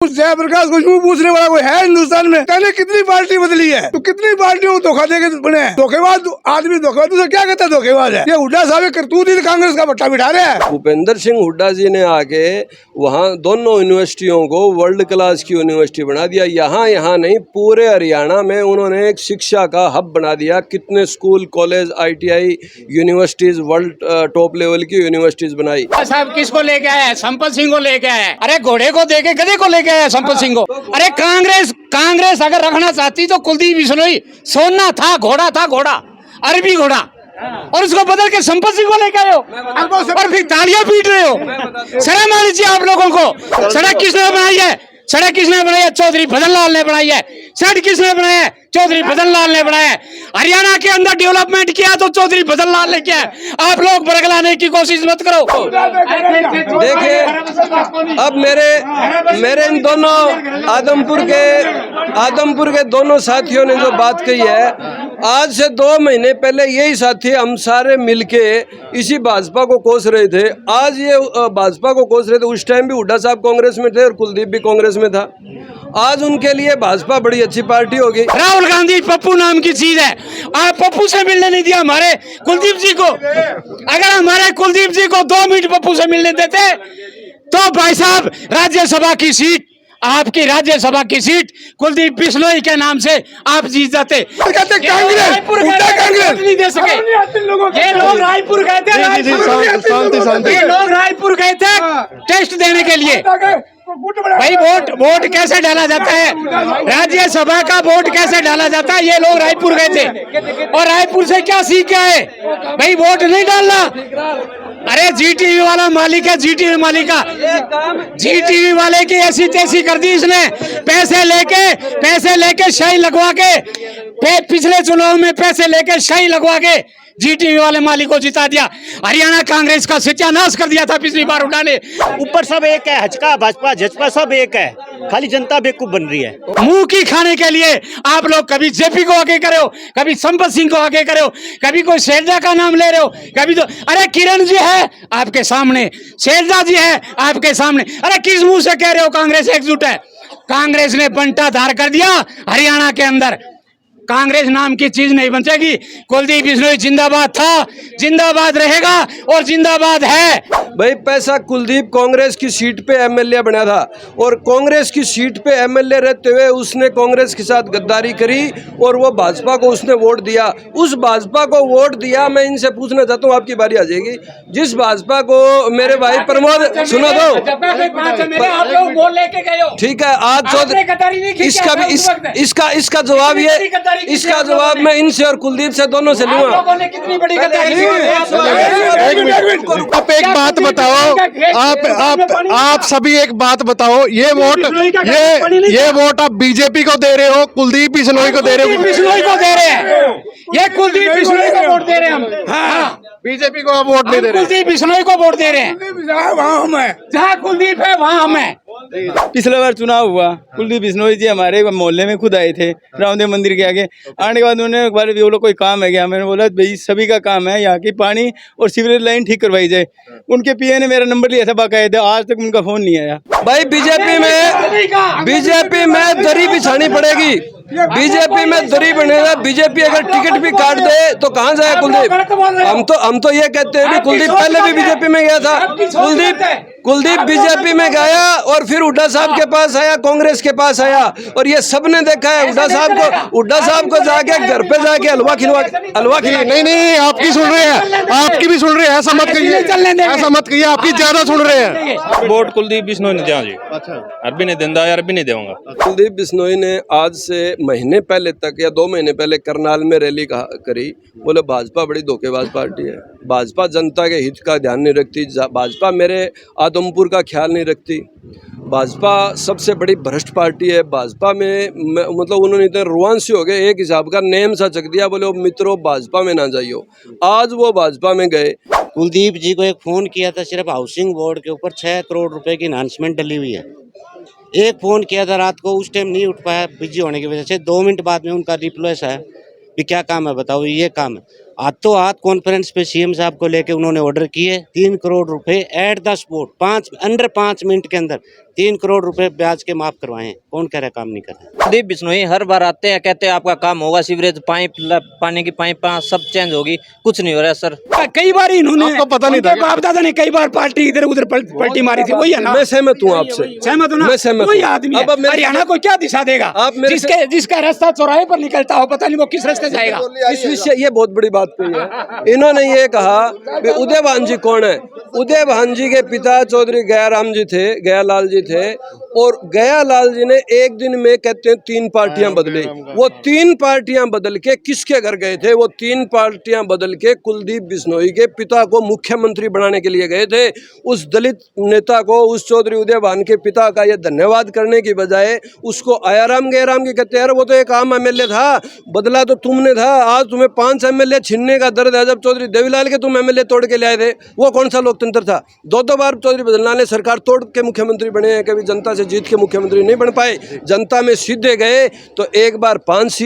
जयप्रकाश खुशबू पूछने वाला कोई है हिंदुस्तान में? कहने कितनी पार्टी बदली है, तो कितनी पार्टियों को धोखा देके बने हैं। धोखेबाज आदमी धोखेबाज, तुझे क्या कहता है धोखेबाज है? ये हुड्डा साहब करतूत ही कांग्रेस का भट्टा बिठा रहे हैं। भूपेंद्र सिंह हुड्डा जी ने आके वहाँ दोनों यूनिवर्सिटियों को वर्ल्ड क्लास की यूनिवर्सिटी बना दिया। यहाँ नहीं, पूरे हरियाणा में उन्होंने एक शिक्षा का हब बना दिया। कितने school, college, ITI universities, world top level की यूनिवर्सिटीज बनाई। साहब किसको लेके आया? संपत सिंह को लेके आया। अरे घोड़े को देके गधे को लेके आया संपत सिंह को। अरे कांग्रेस अगर रखना चाहती तो कुलदीप बिश्नोई सोना था, घोड़ा था, घोड़ा अरबी घोड़ा, और उसको बदल के संपत सिंह को लेके आए हो और फिर तालियां पीट रहे हो। शर्म आनी चाहिए आप लोगों को। सड़क किसने बनाई है? सड़क किसने बनाई है? चौधरी भजन लाल ने बनाई है। सड़क किसने बनाया है? चौधरी भजन लाल ने बनाया है। हरियाणा के अंदर डेवलपमेंट किया तो चौधरी भजन लाल ने किया है। आप लोग बरगलाने की कोशिश मत करो। देखिए, अब मेरे इन दोनों आदमपुर के दोनों साथियों ने जो बात कही है, आज से 2 महीने पहले यही साथी हम सारे मिलके इसी भाजपा को कोस रहे थे। आज ये भाजपा को कोस रहे थे। उस टाइम भी हुड्डा साहब कांग्रेस में थे और कुलदीप भी कांग्रेस में था। आज उनके लिए भाजपा बड़ी अच्छी पार्टी होगी। राहुल गांधी पप्पू नाम की चीज है। आप पप्पू से मिलने नहीं दिया हमारे कुलदीप जी को। अगर हमारे कुलदीप जी को 2 मिनट पप्पू से मिलने देते तो भाई साहब राज्यसभा की सीट, आपकी राज्यसभा की सीट कुलदीप बिश्नोई के नाम से आप जीत जाते। कांग्रेस नहीं दे सके। ये लोग रायपुर गए थे, ये लोग रायपुर गए थे टेस्ट देने के लिए। भाई वोट कैसे डाला जाता है, राज्यसभा का वोट कैसे डाला जाता है, ये लोग रायपुर गए थे और रायपुर से क्या सीख के आए? भाई वोट नहीं डालना। अरे GTV वाला मालिक है, GTV मालिक का, GTV वाले की ऐसी तैसी कर दी इसने। पैसे लेके शाही लगवा के, पिछले चुनाव में पैसे लेके शाही लगवा के GTV वाले मालिक को जिता दिया। हरियाणा कांग्रेस का सत्यानाश कर दिया था पिछली बार हुड्डा ने। ऊपर सब एक है, हचका भाजपा जजपा सब एक है, खाली जनता बेवकूफ बन रही है। मुंह की खाने के लिए आप लोग कभी JP को आगे करे हो, कभी संपत सिंह को आगे करे हो, कभी कोई शैलजा का नाम ले रहे हो, कभी तो अरे किरण जी है आपके सामने, शैलजा जी है आपके सामने। अरे किस मुंह से कह रहे हो कांग्रेस एकजुट है? कांग्रेस ने बंटा धार कर दिया हरियाणा के अंदर। कांग्रेस नाम की चीज नहीं बचेगी। कुलदीप बिश्नोई जिंदाबाद था, जिंदाबाद रहेगा और जिंदाबाद है। भाई पैसा कुलदीप कांग्रेस की सीट पे MLA बना था और कांग्रेस की सीट पे MLA रहते हुए उसने कांग्रेस के साथ गद्दारी करी और वो भाजपा को उसने वोट दिया। उस भाजपा को वोट दिया। मैं इनसे पूछना चाहता हूँ, आपकी बारी आ जाएगी। जिस भाजपा को मेरे भाई प्रमोद, सुनो दो, ठीक है, आज इसका जवाब ये, इसका जवाब मैं इनसे और कुलदीप से दोनों से लूंगा। आप एक बात बताओ, आप सभी एक बात बताओ, ये वोट आप बीजेपी को दे रहे हो, कुलदीप बिश्नोई को दे रहे हो? बिश्नोई को दे रहे हैं, ये कुलदीप बिश्नोई को वोट दे रहे हैं हम। हाँ, बीजेपी को आप वोट नहीं दे रहे? कुलदीप बिश्नोई को वोट दे रहे हैं। वहाँ हम है, जहाँ कुलदीप है वहाँ हम है। पिछले बार चुनाव हुआ, कुलदीप बिश्नोई जी हमारे मोहल्ले में खुद आए थे रामदेव मंदिर के आगे। आने के बाद उन्होंने एक बार वो लोग कोई काम है क्या? मैंने बोला भाई सभी का काम है, यहाँ की पानी और सीवरेज लाइन ठीक करवाई जाए। उनके PA ने मेरा नंबर लिया था बाकायदा, आज तक उनका फोन नहीं आया। भाई बीजेपी में दरी बिछानी पड़ेगी। बीजेपी में दरी बनेगा। बीजेपी अगर टिकट भी काट दे तो कहाँ जाए कुलदीप? हम तो ये कहते हैं भी कुलदीप पहले भी बीजेपी में गया था। कुलदीप बीजेपी में गया और फिर हुड्डा साहब के पास आया, कांग्रेस के पास आया और ये सबने देखा है हुड्डा साहब को जाके घर पे जाके हलवा खिलवा। नहीं, आपकी सुन रहे हैं, आपकी भी सुन रहे हैं। ऐसा मत कहिए, आपकी ज्यादा सुन रहे हैं। वोट कुलदीप बिश्नोई ने दिया जी। अच्छा, अरबी नहीं देंदा यार, अरबी नहीं देऊंगा। कुलदीप बिश्नोई ने आज से महीने पहले तक या 2 महीने पहले करनाल में रैली करी। बोले भाजपा बड़ी धोखेबाज पार्टी है, भाजपा जनता के हित का ध्यान नहीं रखती, भाजपा मेरे आदमपुर का ख्याल नहीं रखती, भाजपा सबसे बड़ी भ्रष्ट पार्टी है। भाजपा में मतलब उन्होंने इतने रुआंसी हो गए, एक हिसाब का नेम सा चक दिया। बोले मित्रों भाजपा में ना जाइयो। आज वो भाजपा में गए। कुलदीप जी को एक फोन किया था, सिर्फ हाउसिंग बोर्ड के ऊपर 6 करोड़ रुपए की एनहांसमेंट डली हुई है। एक फोन किया था रात को, उस टाइम नहीं उठ पाया बिजी होने की वजह से। 2 मिनट बाद में उनका रिप्लाई है कि क्या काम है बताओ, ये काम है। हाथ तो हाथ कॉन्फ्रेंस पे सीएम साहब को लेके उन्होंने ऑर्डर किए 3 करोड़ रुपए at the spot under 5 minute के अंदर 3 करोड़ रुपए ब्याज के माफ करवाए हैं। कौन कह रहा है काम नहीं कर रहा? कुलदीप बिश्नोई हर बार आते हैं, कहते हैं आपका काम होगा, सीवरेज पाइप पानी की पाइप सब चेंज होगी, कुछ नहीं हो रहा है सर। कई बार इन्होंने, आपको पता नहीं था उनके बाप दादा ने कई बार पार्टी इधर उधर पलटी मारी थी, वही है ना? मैं सहमत हूँ आपसे, सहमत हो ना? मैं सहमत वही हूँ। आदमी है। अब मेरे- हरियाणा को क्या दिशा देगा? आप मेरे से- जिसका रास्ता चौराहे पर निकलता हो, पता नहीं वो किस रास्ते जाएगा। इस विषय ये बहुत बड़ी बात कही है। इन्होंने ये कहा कि उदय भान जी कौन है। उदय भान जी के पिता चौधरी गयाराम जी थे, गयालाल जी थे, और गयालाल जी ने एक दिन में कहते हैं 3 पार्टियां बदली। वो 3 पार्टियां बदल के किसके घर गए थे? वो 3 पार्टियां बदल के कुलदीप बिश्नोई के पिता को मुख्यमंत्री बनाने के लिए गए थे। उस दलित नेता को, उस चौधरी उदय भान के पिता का ये धन्यवाद करने की बजाय उसको आयाराम गयाराम की कहते हैं, अरे वो तो एक आम एमएलए था, बदला तो तुमने था, आज तुम्हें 5 एमएलए छीनने का दर्द है। जब चौधरी देवीलाल के तुम एमएलए तोड़ के ले आए थे, वो कौन सा लोकतंत्र था? 2 बार चौधरी बदललाल ने सरकार तोड़ के मुख्यमंत्री बने हैं, कभी जनता से जीत के मुख्यमंत्री नहीं बन पाए। जनता में सीधे गए तो एक बार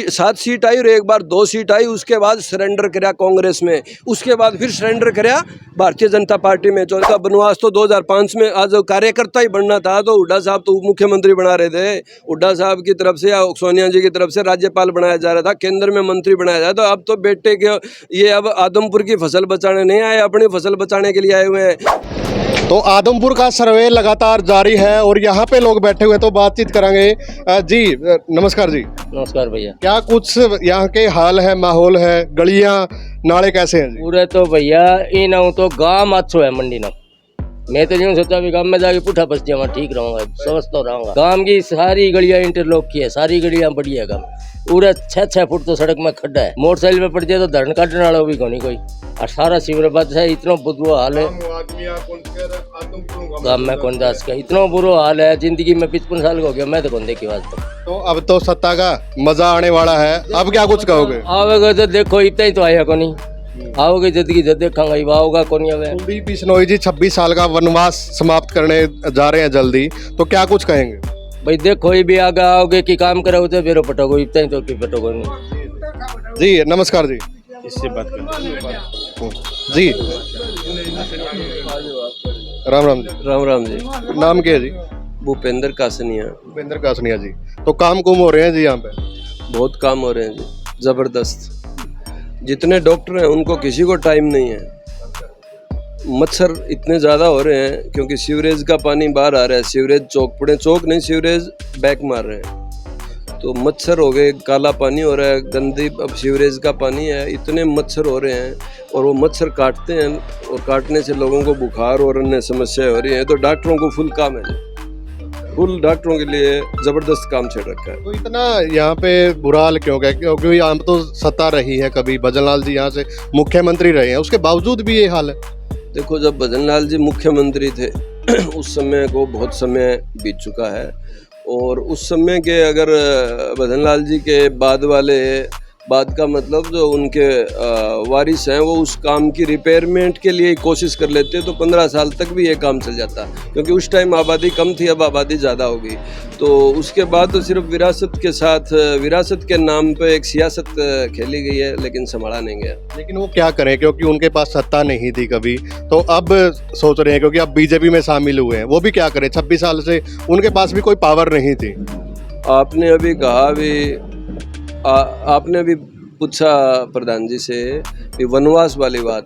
7 सीट आई और एक बार 2 सीट आई। उसके बाद सरेंडर कराया कांग्रेस में, उसके बाद फिर सरेंडर कराया भारतीय जनता पार्टी में। चौधरी का बनवास तो 2005 में, आज कार्यकर्ता ही बनना था तो हुड्डा साहब तो उप मुख्यमंत्री बना रहे थे। हुड्डा साहब की तरफ से या सोनिया जी की तरफ से राज्यपाल बनाया जा रहा था, केंद्र में मंत्री बनाया जा रहा था। अब तो बेटे के ये अब आदमपुर की फसल बचाने नहीं आए, अपनी फसल बचाने के लिए आए हुए हैं। तो आदमपुर का सर्वे लगातार जारी है और यहाँ पे लोग बैठे हुए तो बातचीत करेंगे। जी नमस्कार जी। नमस्कार भैया। क्या कुछ यहाँ के हाल है, माहौल है, गलियाँ नाले कैसे हैं जी? पूरे तो भैया इन आऊँ तो गाँव अच्छो है मंडी ना। मैं तो यूँ सोचा भी गाँव में जाके पुठा बस जाऊँगा, ठीक रहूँगा, समझता रहूँगा। गाँव की सारी गलियाँ इंटरलॉक की है, सारी गलियाँ बढ़िया है। गाँव पूरा 6-6 फुट तो सड़क में खड्डा है, मोटरसाइकिल में पड़ जाए तो धरण काटने वाला भी कोई। और सारा सीवरेज है, इतना बुरा हाल है गाँव में, कौन दास का इतना बुरा हाल है। जिंदगी में 55 साल का हो गया, मैं तो कौन देखी आज तक। तो अब तो सत्ता का मजा आने वाला है, अब क्या कुछ कहोगे? आवेगा तो देखो, इतना ही तो आया को नहीं, आओगे जिंदगी जब देखा आओगा कौन आवे। कुलदीप बिश्नोई जी 26 साल का वनवास समाप्त करने जा रहे हैं जल्दी, तो क्या कुछ कहेंगे? भाई देखो, ये भी आगे आओगे कि काम करोगे तो फिर पटोगे, इतना ही तो कि पटोगे नहीं। जी नमस्कार जी। इससे बात कर जी राम राम जी। राम राम जी। नाम क्या है जी? भूपेंद्र कासनिया। भूपेंद्र कासनिया जी। तो काम कुम हो रहे हैं जी यहाँ पे? बहुत काम हो रहे हैं जी, जबरदस्त। जितने डॉक्टर हैं उनको किसी को टाइम नहीं है। मच्छर इतने ज़्यादा हो रहे हैं क्योंकि सीवरेज का पानी बाहर आ रहा है। सीवरेज चौक नहीं, सीवरेज बैक मार रहे हैं, तो मच्छर हो गए, काला पानी हो रहा है, गंदी अब सीवरेज का पानी है। इतने मच्छर हो रहे हैं और वो मच्छर काटते हैं और काटने से लोगों को बुखार और अन्य समस्याएं हो रही हैं। तो डॉक्टरों को फुल काम है, फुल डॉक्टरों के लिए ज़बरदस्त काम चल रखा है। तो इतना यहाँ पे बुरा हाल क्यों है? क्योंकि यहाँ तो सत्ता रही है, कभी भजनलाल जी यहाँ से मुख्यमंत्री रहे हैं, उसके बावजूद भी ये हाल है। देखो, जब भजनलाल जी मुख्यमंत्री थे उस समय को बहुत समय बीत चुका है, और उस समय के अगर भजनलाल जी के बाद का मतलब जो उनके वारिस हैं वो उस काम की रिपेयरमेंट के लिए कोशिश कर लेते तो 15 साल तक भी ये काम चल जाता, क्योंकि उस टाइम आबादी कम थी, अब आबादी ज़्यादा होगी। तो उसके बाद तो सिर्फ विरासत के साथ, विरासत के नाम पे एक सियासत खेली गई है, लेकिन संभाला नहीं गया। लेकिन वो क्या करें, क्योंकि उनके पास सत्ता नहीं थी कभी, तो अब सोच रहे हैं क्योंकि अब बीजेपी में शामिल हुए हैं, वो भी क्या करें, 26 साल से उनके पास भी कोई पावर नहीं थी। आपने अभी कहा भी आपने भी पूछा प्रधान जी से कि वनवास वाली बात,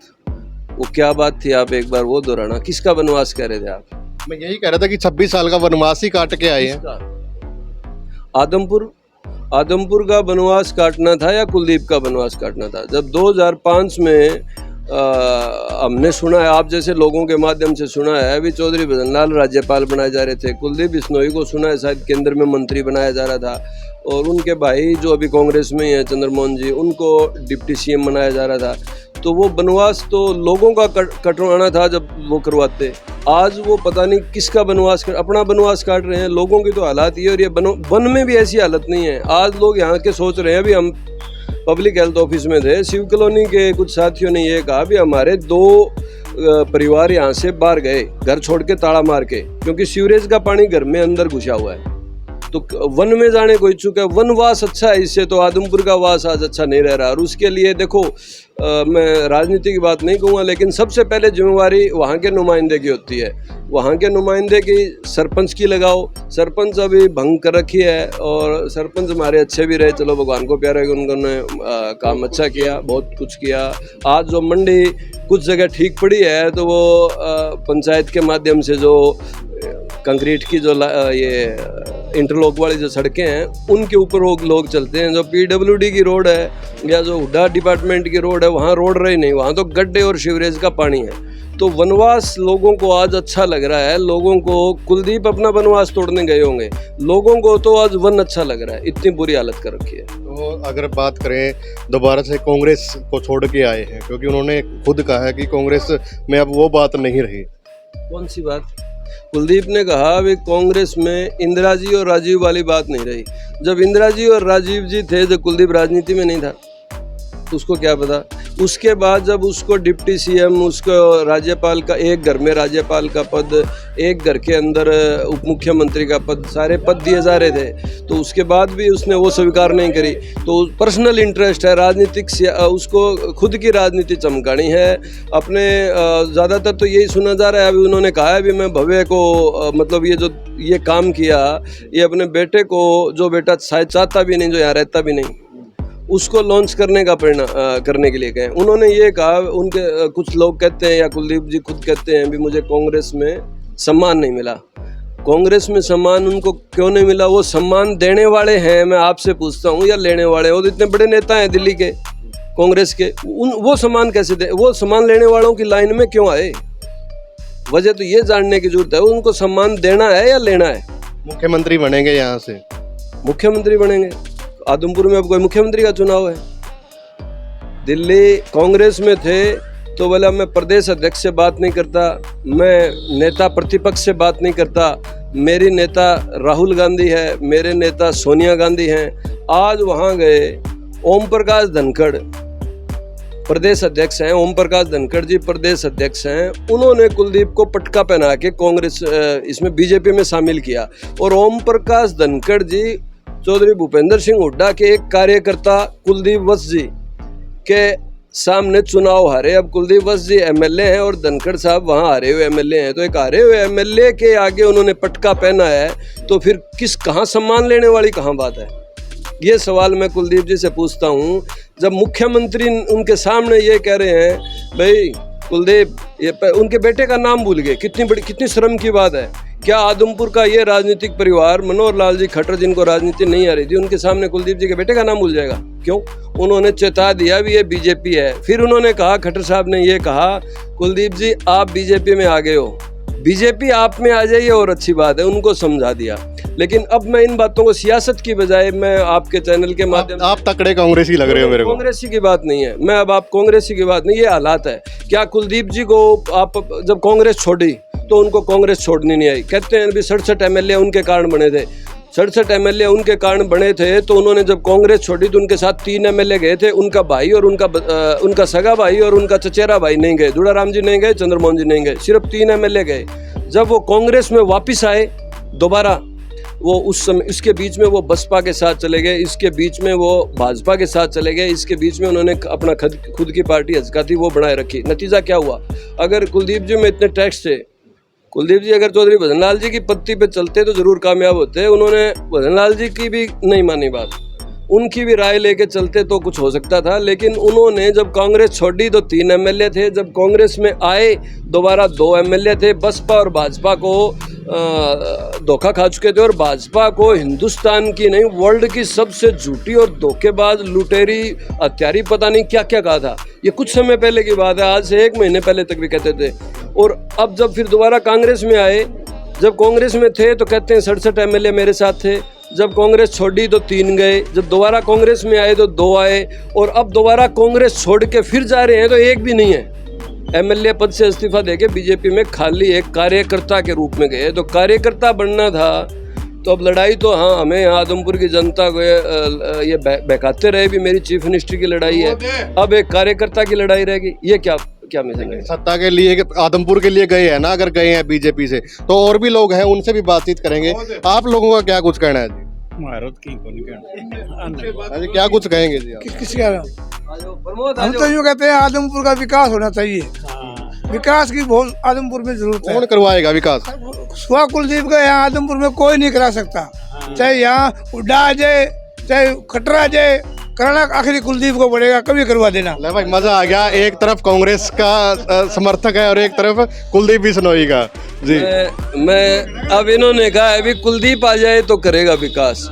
वो क्या बात थी? आप एक बार वो दोहराना, किसका वनवास कह रहे थे आप? मैं यही कह रहा था कि 26 साल का वनवास ही काट के आए हैं। आदमपुर का वनवास काटना था या कुलदीप का वनवास काटना था? जब 2005 में हमने सुना है, आप जैसे लोगों के माध्यम से सुना है, अभी चौधरी भजनलाल राज्यपाल बनाए जा रहे थे, कुलदीप बिश्नोई को सुना है शायद केंद्र में मंत्री बनाया जा रहा था, और उनके भाई जो अभी कांग्रेस में ही है चंद्रमोहन जी, उनको डिप्टी सीएम बनाया जा रहा था। तो वो वनवास तो लोगों का कटवाना था जब वो करवाते। आज वो पता नहीं किसका वनवास अपना वनवास काट रहे हैं। लोगों की तो हालात ये, और ये वन में भी ऐसी हालत नहीं है। आज लोग यहाँ के सोच रहे हैं, अभी हम पब्लिक हेल्थ ऑफिस में थे, शिव कॉलोनी के कुछ साथियों ने ये कहा भी हमारे 2 परिवार यहाँ से बाहर गए, घर छोड़ के ताला मार के, क्योंकि सीवरेज का पानी घर में अंदर घुसा हुआ है। तो वन में जाने को इच्छुक है। वनवास अच्छा है, इससे तो आदमपुर का वास आज अच्छा नहीं रह रहा। और उसके लिए देखो, मैं राजनीति की बात नहीं कहूँगा, लेकिन सबसे पहले जिम्मेवारी वहाँ के नुमाइंदे की होती है। वहाँ के नुमाइंदे की सरपंच की लगाओ। सरपंच अभी भंग कर रखी है और सरपंच हमारे अच्छे भी रहे, चलो भगवान को प्यारा है कि उन्होंने काम अच्छा किया, बहुत कुछ किया। आज जो मंडी कुछ जगह ठीक पड़ी है तो वो पंचायत के माध्यम से जो कंक्रीट की जो ये इंटरलॉक वाली जो सड़कें हैं उनके ऊपर लोग चलते हैं। जो पीडब्ल्यूडी की रोड है या जो हुड्डा डिपार्टमेंट की रोड है वहाँ रोड रही नहीं, वहाँ तो गड्ढे और सीवरेज का पानी है। तो वनवास लोगों को आज अच्छा लग रहा है। लोगों को कुलदीप अपना वनवास तोड़ने गए होंगे, लोगों को तो आज वन अच्छा लग रहा है, इतनी बुरी हालत कर रखी है। तो अगर बात करें दोबारा से कांग्रेस को छोड़ के आए हैं, क्योंकि उन्होंने खुद कहा है कि कांग्रेस में अब वो बात नहीं रही। कौन सी बात? कुलदीप ने कहा भी कांग्रेस में इंदिरा जी और राजीव वाली बात नहीं रही। जब इंदिरा जी और राजीव जी थे तो कुलदीप राजनीति में नहीं था, उसको क्या पता। उसके बाद जब उसको डिप्टी सीएम, उसको राज्यपाल का, एक घर में राज्यपाल का पद, एक घर के अंदर उप मुख्यमंत्री का पद, सारे पद दिए जा रहे थे, तो उसके बाद भी उसने वो स्वीकार नहीं करी। तो पर्सनल इंटरेस्ट है, राजनीतिक उसको खुद की राजनीति चमकानी है अपने। ज़्यादातर तो यही सुना जा रहा है, अभी उन्होंने कहा है भी मैं भव्य को मतलब ये जो ये काम किया, ये अपने बेटे को, जो बेटा शायद चाहता भी नहीं, जो यहाँ रहता भी नहीं, उसको लॉन्च करने का करने के लिए गए। उन्होंने ये कहा, उनके कुछ लोग कहते हैं या कुलदीप जी खुद कहते हैं भी मुझे कांग्रेस में सम्मान नहीं मिला। कांग्रेस में सम्मान उनको क्यों नहीं मिला? वो सम्मान देने वाले हैं, मैं आपसे पूछता हूँ, या लेने वाले? वो तो इतने बड़े नेता हैं दिल्ली के कांग्रेस के, वो सम्मान कैसे दे? वो सम्मान लेने वालों की लाइन में क्यों आए? वजह तो ये जानने की जरूरत है, उनको सम्मान देना है या लेना है? मुख्यमंत्री बनेंगे यहाँ से, मुख्यमंत्री बनेंगे। आदमपुर में अब कोई मुख्यमंत्री का चुनाव है? दिल्ली कांग्रेस में थे तो बोला मैं प्रदेश अध्यक्ष से बात नहीं करता, मैं नेता प्रतिपक्ष से बात नहीं करता, मेरी नेता राहुल गांधी है, मेरे नेता सोनिया गांधी हैं। आज वहाँ गए, ओम प्रकाश धनखड़ प्रदेश अध्यक्ष हैं, ओम प्रकाश धनखड़ जी प्रदेश अध्यक्ष हैं। उन्होंने कुलदीप को पटका पहना के कांग्रेस इसमें बीजेपी में शामिल किया। और ओम प्रकाश धनखड़ जी चौधरी भूपेंद्र सिंह हुड्डा के एक कार्यकर्ता कुलदीप वत्स जी के सामने चुनाव हारे। अब कुलदीप वत्स जी एमएलए हैं और धनखड़ साहब वहाँ हारे हुए एमएलए हैं, तो एक हारे हुए एमएलए के आगे उन्होंने पटका पहना है, तो फिर कहाँ सम्मान लेने वाली कहाँ बात है? ये सवाल मैं कुलदीप जी से पूछता हूँ। जब मुख्यमंत्री उनके सामने ये कह रहे हैं, भाई कुलदीप ये उनके बेटे का नाम भूल गए, कितनी शर्म की बात है। क्या आदमपुर का ये राजनीतिक परिवार, मनोहर लाल जी खट्टर जिनको राजनीति नहीं आ रही थी, उनके सामने कुलदीप जी के बेटे का नाम भूल जाएगा? क्यों? उन्होंने चेता दिया भी ये बीजेपी है। फिर उन्होंने कहा, खट्टर साहब ने ये कहा, कुलदीप जी आप बीजेपी में आ गए हो, बीजेपी आप में आ जाइए और अच्छी बात है, उनको समझा दिया। लेकिन अब मैं इन बातों को सियासत की बजाय मैं आपके चैनल के माध्यम आप तकड़े कांग्रेसी लग रहे हो मेरे को। कांग्रेसी की बात नहीं है, मैं अब आप कांग्रेसी की बात नहीं, ये हालात है। क्या कुलदीप जी को आप जब कांग्रेस छोड़ी तो उनको कांग्रेस छोड़नी नहीं आई? कहते हैं भी 67 एमएलए उनके कारण बने थे, 67 एमएलए उनके कारण बने थे, तो उन्होंने जब कांग्रेस छोड़ी तो उनके साथ 3 एमएलए गए थे, उनका भाई और उनका सगा भाई और उनका चचेरा भाई नहीं गए, दुड़ाराम जी नहीं गए, चंद्रमोहन जी नहीं गए, सिर्फ 3 एमएलए गए। जब वो कांग्रेस में वापस आए दोबारा, वो उस समय इसके बीच में वो बसपा के साथ चले गए, इसके बीच में वो भाजपा के साथ चले गए, इसके बीच में उन्होंने अपना खुद की पार्टी हजका थी वो बनाए रखी। नतीजा क्या हुआ? अगर कुलदीप जी में इतने टैक्स थे, कुलदीप जी अगर चौधरी भजनलाल जी की पत्ती पे चलते तो जरूर कामयाब होते। उन्होंने भजनलाल जी की भी नहीं मानी बात, उनकी भी राय लेके चलते तो कुछ हो सकता था। लेकिन उन्होंने जब कांग्रेस छोड़ी तो 3 एमएलए थे, जब कांग्रेस में आए दोबारा 2 एमएलए थे। बसपा और भाजपा को धोखा खा चुके थे और भाजपा को हिंदुस्तान की नहीं वर्ल्ड की सबसे झूठी और धोखेबाज, लुटेरी, हत्यारी, पता नहीं क्या क्या कहा था। ये कुछ समय पहले की बात है, आज से 1 महीने पहले तक भी कहते थे। और अब जब फिर दोबारा कांग्रेस में आए, जब कांग्रेस में थे तो कहते हैं 67 एमएलए मेरे साथ थे, जब कांग्रेस छोड़ी तो 3 गए, जब दोबारा कांग्रेस में आए तो 2 आए, और अब दोबारा कांग्रेस छोड़ के फिर जा रहे हैं तो 1 भी नहीं है। एमएलए पद से इस्तीफा देके बीजेपी में खाली एक कार्यकर्ता के रूप में गए। तो कार्यकर्ता बनना था तो अब लड़ाई तो हाँ हमें यहाँ आदमपुर की जनता को ये बहकाते रहे भी मेरी चीफ मिनिस्टर की लड़ाई है, अब एक कार्यकर्ता की लड़ाई रहेगी। ये क्या मिलेंगे? सत्ता के लिए आदमपुर के लिए गए हैं ना, अगर गए हैं बीजेपी से तो और भी लोग हैं, उनसे भी बातचीत करेंगे। आप लोगों का क्या कुछ कहना है जी? महाराज की कौन कहना क्या कुछ कहेंगे जी आप? किसका हम तो यूँ कहते हैं आदमपुर का विकास होना चाहिए, विकास की बहुत आदमपुर में जरूरत है। कौन करवाएगा विकास? सुहा कुलदीप का यहाँ आदमपुर में कोई नहीं करा सकता, चाहे यहाँ हुड्डा आ जाए चाहे खटरा आ जाए, कराना आखिरी कुलदीप को पड़ेगा, कभी करवा देना। ले भाई मजा आ गया, एक तरफ कांग्रेस का समर्थक है और एक तरफ कुलदीप बिश्नोई का जी। मैं अब इन्होंने कहा अभी कुलदीप आ जाए तो करेगा विकास।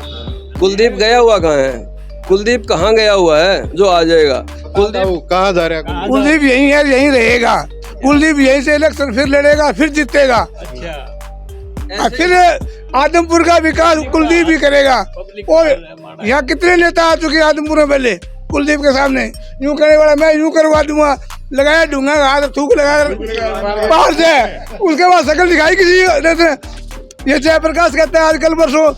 कुलदीप गया हुआ कहाँ है? कुलदीप कहाँ गया हुआ है जो आ जाएगा? कुलदीप कहाँ जा रहा है? कुलदीप यहीं है, यहीं रहेगा। कुलदीप यहीं से इलेक्शन फिर लड़ेगा, फिर जीतेगा। फिर आदमपुर का विकास कुलदीप ही करेगा। और यहाँ कितने नेता आ चुके हैं आदमपुर में पहले कुलदीप के सामने, यूं करने वाला मैं यूं करवा दूंगा, लगाया ढूंगा हाथ थूक लगा बाहर से, उसके बाद शकल दिखाई किसी ने। ये जयप्रकाश कहता है आजकल परसों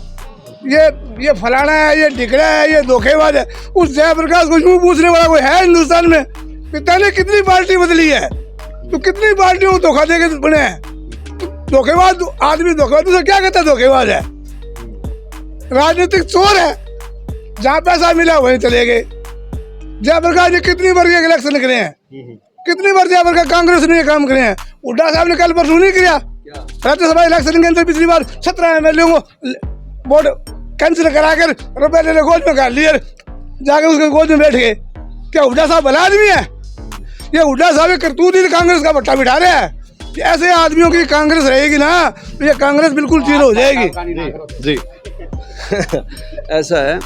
ये फलाना है, ये ढिकड़ा है, ये धोखेबाज है। उस जयप्रकाश को यूं पूछने वाला कोई है हिंदुस्तान में? पिता ने कितनी पार्टी बदली है, तो कितनी पार्टियों को धोखा देके बने हैं। धोखेबाज आदमी, धोखेबाज तो क्या कहता है? धोखेबाज है, राजनीतिक चोर है, जहाँ पैसा मिला वहीं चले गए। जयप्रकाश ने कितनी बार ये इलेक्शन करे हैं, कितनी बार जयप्रकाश कांग्रेस ने ये काम करे हैं। हुड्डा साहब ने कल परसों नहीं किया, राज्यसभा इलेक्शन के अंदर पिछली बार 17 MLA को वोट कैंसिल कराकर रुपए ले गोद में कर लिए, जाके उसके गोद में बैठ गए। क्या हुड्डा साहब भला आदमी है? ये हुड्डा साहब करतूत ही कांग्रेस का भट्टा बिठा रहे हैं। ऐसे आदमियों की कांग्रेस रहेगी ना तो ये कांग्रेस बिल्कुल जीरो हो जाएगी जी। ऐसा है,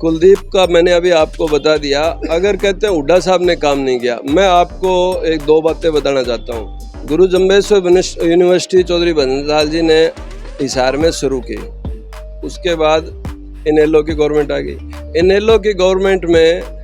कुलदीप का मैंने अभी आपको बता दिया। अगर कहते हैं हुड्डा साहब ने काम नहीं किया, मैं आपको एक दो बातें बताना चाहता हूँ। गुरु जम्बेश्वर यूनिवर्सिटी चौधरी भंजलाल जी ने हिसार में शुरू की, उसके बाद इनेलो की गवर्नमेंट आ गई। इनेलो की गवर्नमेंट में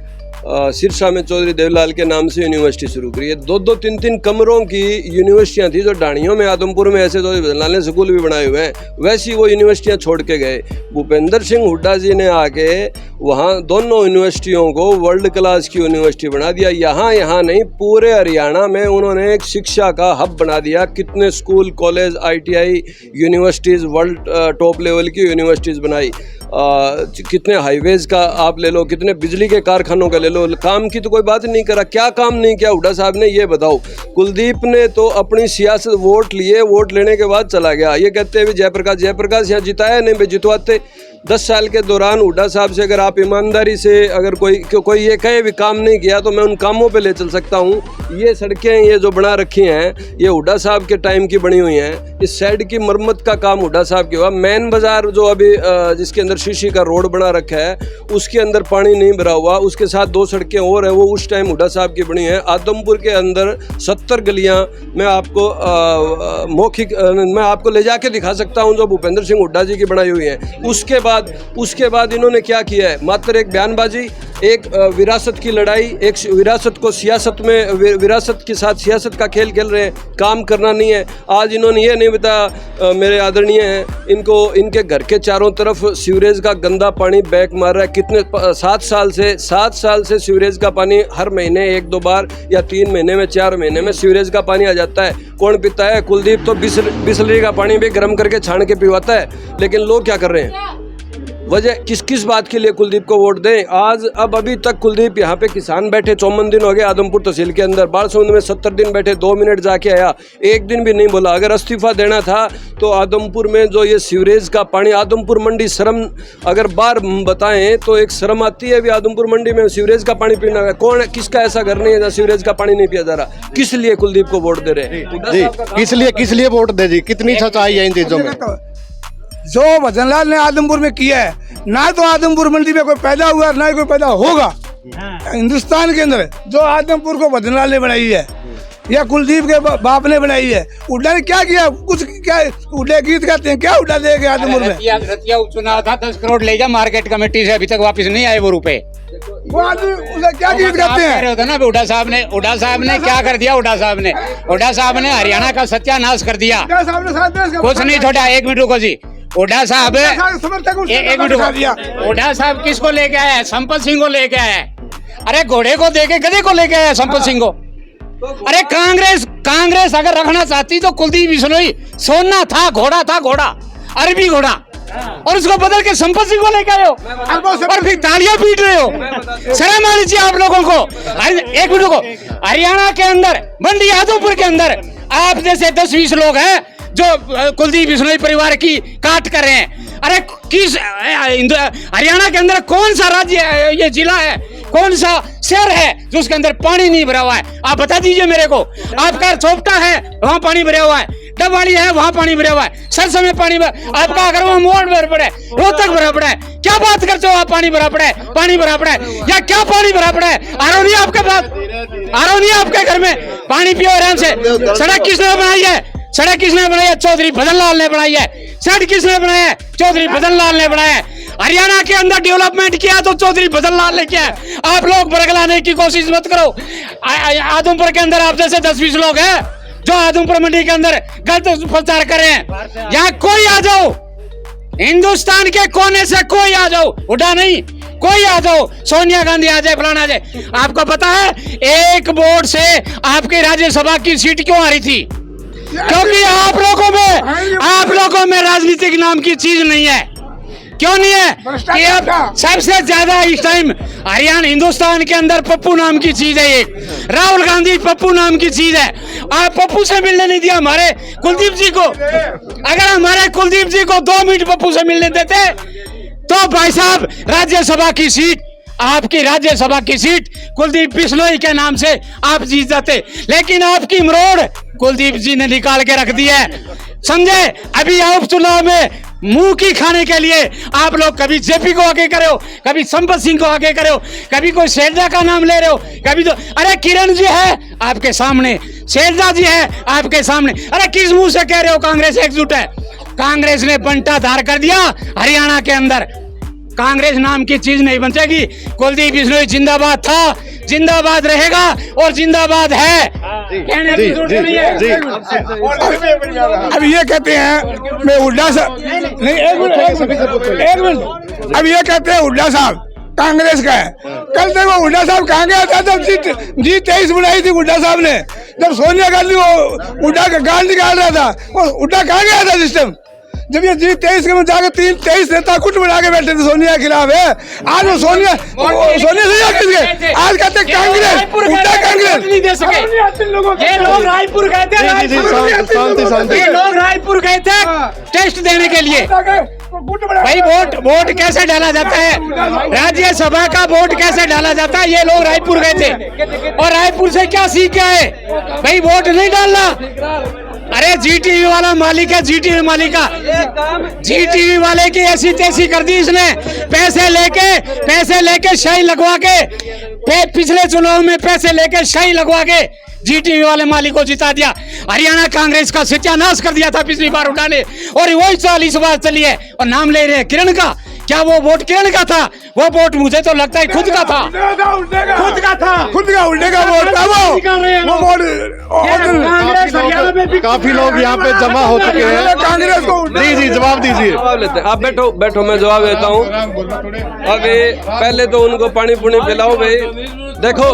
सिरसा में चौधरी देवलाल के नाम से यूनिवर्सिटी शुरू करी है। 2-2, 3-3 कमरों की यूनिवर्सिटियां थी, जो डाणियों में आदमपुर में ऐसे चौधरी भंजलाल ने स्कूल भी बनाए हुए हैं, वैसी वो यूनिवर्सिटियां छोड़ के गए। भूपेंद्र सिंह हुड्डा जी ने आके वहाँ दोनों यूनिवर्सिटियों को वर्ल्ड क्लास की यूनिवर्सिटी बना दिया। यहाँ नहीं, पूरे हरियाणा में उन्होंने एक शिक्षा का हब बना दिया। कितने school, college, ITI universities, world top level की यूनिवर्सिटीज़ बनाई। कितने हाईवेज़ का आप ले लो, कितने बिजली के कारखानों का ले लो। काम की तो कोई बात नहीं करा, क्या काम नहीं किया हुड्डा साहब ने, ये बताओ। कुलदीप ने तो अपनी सियासत, वोट लिए, वोट लेने के बाद चला गया। ये कहते हैं भी जयप्रकाश यहाँ जिताया नहीं, भाई जितवाते। 10 साल के दौरान हुड्डा साहब से अगर आप ईमानदारी से अगर कोई ये कहे भी काम नहीं किया तो मैं उन कामों पे ले चल सकता हूँ। ये सड़कें ये जो बना रखी हैं ये हुड्डा साहब के टाइम की बनी हुई हैं। इस साइड की मरम्मत का काम हुड्डा साहब की हुआ। मेन बाजार जो अभी जिसके अंदर शीशी का रोड बना रखा है उसके अंदर पानी नहीं भरा हुआ, उसके साथ 2 सड़कें और हैं, वो उस टाइम हुड्डा साहब की बनी है। आदमपुर के अंदर 70 गलियाँ मैं आपको मैं आपको ले जाके दिखा सकता हूँ जो भूपेंद्र सिंह हुड्डा जी की बनाई हुई हैं। उसके बाद इन्होंने क्या किया है? मात्र एक बयानबाजी, एक विरासत की लड़ाई, एक विरासत को सियासत में, विरासत के साथ सियासत का खेल खेल रहे हैं। काम करना नहीं है। आज इन्होंने ये नहीं बताया, मेरे आदरणीय हैं, इनको इनके घर के चारों तरफ सीवरेज का गंदा पानी बैक मार रहा है। कितने 7 साल से सीवरेज का पानी हर महीने 1-2 बार या 3 महीने में 4 महीने में सीवरेज का पानी आ जाता है। कौन पीता है? कुलदीप तो बिसलेरी का पानी भी गर्म करके छान के पिवाता है। लेकिन लोग क्या कर रहे हैं? वजह किस बात के लिए कुलदीप को वोट दें? आज अभी तक कुलदीप यहाँ पे किसान बैठे 54 दिन हो गए आदमपुर तहसील के अंदर। बालसमुंद में 70 दिन बैठे, 2 मिनट जाके आया, एक दिन भी नहीं बोला। अगर इस्तीफा देना था तो आदमपुर में जो ये सीवरेज का पानी, आदमपुर मंडी शर्म, अगर बार बताएं तो एक शर्म आती है भी आदमपुर मंडी में सीवरेज का पानी पीना है। कौन है, किसका ऐसा घर नहीं है जहाँ सीवरेज का पानी नहीं पिया जा रहा? किस लिए कुलदीप को वोट दे रहे हैं? किस लिए वोट दे जी? कितनी सच्चाई है इन चीजों में? जो भजनलाल ने आदमपुर में किया है, ना तो आदमपुर मंडी में कोई पैदा हुआ ना ही कोई पैदा होगा हिंदुस्तान के अंदर। जो आदमपुर को भजनलाल ने बनाई है या कुलदीप के बाप ने बनाई है। हुड्डा ने क्या किया? कुछ क्या हुड्डा गीत गाते हैं, क्या हुड्डा दे गए आदमपुर में? रतिया चुनाव था, 10 करोड़ ले जा मार्केट कमेटी से, अभी तक वापस नहीं आए वो रुपए। वो आदमी उसे क्या गीत गाते हैं? ना हुड्डा साहब ने क्या कर दिया? हुड्डा साहब ने हरियाणा का सत्यानाश कर दिया। कुछ नहीं छोड़ा। 1 मिनट रुको जी। हुड्डा साहब एक मिनट, हुड्डा साहब किसको लेके आया है? संपत सिंह को लेके आया है। अरे घोड़े को देके गधे को लेके आया संपत सिंह को। अरे कांग्रेस अगर रखना चाहती तो कुलदीप बिश्नोई सोना था, घोड़ा था, घोड़ा, अरबी घोड़ा। और उसको बदल के संपत सिंह को लेके आए हो और फिर तालियां पीट रहे हो। शर्म आनी चाहिए आप लोगों को। एक मिनट को, हरियाणा के अंदर मंडी आदमपुर के अंदर आप जैसे 10-20 लोग हैं जो कुलदीप बिश्नोई परिवार की काट कर रहे हैं। अरे किस हरियाणा के अंदर कौन सा राज्य है, ये जिला है, कौन सा शहर है जो उसके अंदर पानी नहीं भरा हुआ है? आप बता दीजिए मेरे को। आपका चोपटा है वहां पानी भरा हुआ है, डबवाली है वहां पानी भरा हुआ है, सरसों में पानी आपका अगर वो मोड़ भर पड़ा है, रोहतक भरा पड़ा है, क्या बात करते हो आप? पानी भरा पड़ा है, पानी भरा पड़ा है या क्या पानी भरा पड़ा है? आरो नहीं आपके पास, आरो नहीं आपके घर में? पानी पियो आराम से। सड़क किसने बनाई है? सड़क किसने बनाई है? चौधरी भजन लाल ने बनाई है। सड़क किसने बनाया है? चौधरी भजन लाल ने बनाया है। हरियाणा के अंदर डेवलपमेंट किया तो चौधरी भजन लाल ने किया है। आप लोग बरगलाने की कोशिश मत करो। आदमपुर के अंदर आप जैसे 10-20 लोग हैं जो आदमपुर मंडी के अंदर गलत प्रचार कर रहे हैं। यहाँ कोई आ जाओ, हिंदुस्तान के कोने से कोई आ जाओ, उड़ा नहीं, कोई आ जाओ, सोनिया गांधी आ जाए, फलाना आ जाए। आपको पता है एक वोट से आपकी राज्यसभा की सीट क्यों आ रही थी? क्योंकि आप लोगों में राजनीतिक नाम की चीज नहीं है। क्यों नहीं है? कि अब सबसे ज्यादा इस टाइम हरियाणा हिंदुस्तान के अंदर पप्पू नाम की चीज है। एक राहुल गांधी पप्पू नाम की चीज है। आप पप्पू से मिलने नहीं दिया हमारे कुलदीप जी को। अगर हमारे कुलदीप जी को 2 मिनट पप्पू से मिलने देते तो भाई साहब राज्यसभा की सीट, आपकी राज्यसभा की सीट कुलदीप बिश्नोई के नाम से आप जीत जाते। लेकिन आपकी मरोड़ कुलदीप जी ने निकाल के रख दी है, समझे? अभी उपचुनाव में मुंह की खाने के लिए आप लोग कभी जेपी को आगे करे हो, कभी संपत सिंह को आगे करे हो, कभी कोई शैलजा का नाम ले रहे हो, कभी तो अरे किरण जी है आपके सामने, शैलजा जी है आपके सामने। अरे किस मुंह से कह रहे हो कांग्रेस एकजुट है? कांग्रेस ने बंटा धार कर दिया हरियाणा के अंदर। कांग्रेस नाम की चीज नहीं बचेगी। कुलदीप बिश्नोई जिंदाबाद था, जिंदाबाद रहेगा और जिंदाबाद है। अब ये कहते हैं मैं हुड्डा साहब नहीं, एक मिनट, अब ये कहते हैं हुड्डा साहब कांग्रेस का है। कल तक वो हुड्डा साहब कहाँ गया था जब G23 बनाई थी हुड्डा साहब ने, जब सोनिया गांधी वो हुड्डा का गाल निकाल रहा था, वो हुड्डा कहाँ गया था सिस्टम? जब ये G23 के में जाकर 23 नेता कुट बना के बैठे थे सोनिया के खिलाफ है। आज वो सोनिया से किसके? आज कहते कांग्रेस, उल्टा कांग्रेस नहीं दे सके। ये लोग रायपुर गए थे, ये लोग रायपुर गए थे टेस्ट देने के लिए। भाई वोट कैसे डाला जाता है, राज्यसभा का वोट कैसे डाला जाता है, ये लोग रायपुर गए थे और रायपुर से क्या सीख के आए? भाई वोट नहीं डालना। अरे GTV वाला मालिक है, GTV मालिक का, GTV वाले की ऐसी तैसी कर दी इसने। पैसे लेके शाही लगवा के, पिछले चुनाव में पैसे लेके शाही लगवा के GTV वाले मालिक को जिता दिया। हरियाणा कांग्रेस का सत्यानाश कर दिया था पिछली बार उठाने, और वही 40 बार चली है। और नाम ले रहे हैं किरण का। क्या वो वोट किरण का था? वो वोट मुझे तो लगता है खुद का था, खुद का उल्टे का वोट था वो वोट। काफी लोग यहाँ पे जमा हो चुके हैं कांग्रेस को। जी जवाब दीजिए। जवाब लेते हैं। आप बैठो मैं जवाब देता हूँ। अभी पहले तो उनको पानी पुनी पिलाओ भाई। देखिए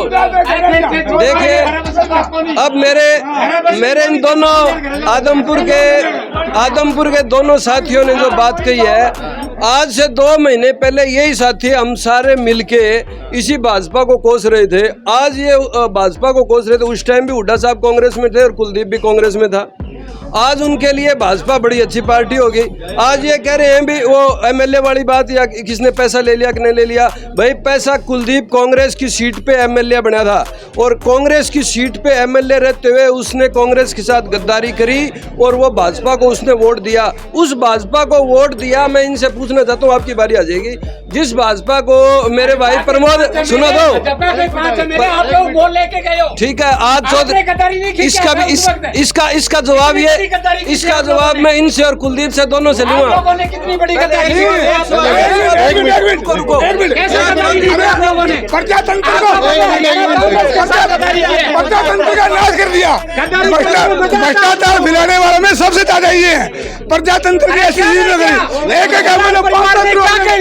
अब मेरे इन दोनों आदमपुर के दोनों साथियों ने जो बात कही है, आज से 2 महीने पहले यही साथी हम सारे मिलके इसी भाजपा को कोस रहे थे। आज ये भाजपा को कोस रहे थे। उस टाइम भी हुड्डा साहब कांग्रेस में थे और कुलदीप भी कांग्रेस में था। आज उनके लिए भाजपा बड़ी अच्छी पार्टी होगी। आज ये कह रहे हैं भी वो MLA वाली बात, या किसने पैसा ले लिया कि नहीं ले लिया। भाई पैसा कुलदीप कांग्रेस की सीट पे MLA बना था और कांग्रेस की सीट पे MLA रहते हुए उसने कांग्रेस के साथ गद्दारी करी और वो भाजपा को उसने वोट दिया। उस भाजपा को वोट दिया। मैं इनसे पूछना चाहता हूँ, आपकी बारी आ जाएगी। जिस भाजपा को मेरे भाई प्रमोद सुनो दो, ठीक है, आज इसका जवाब ये, इसका जवाब मैं इनसे और कुलदीप से दोनों से लूंगा। प्रजातंत्र का नाश कर दिया। भ्रष्टाचार फैलाने वालों में सबसे ज्यादा ये है। प्रजातंत्र की ऐसी चीज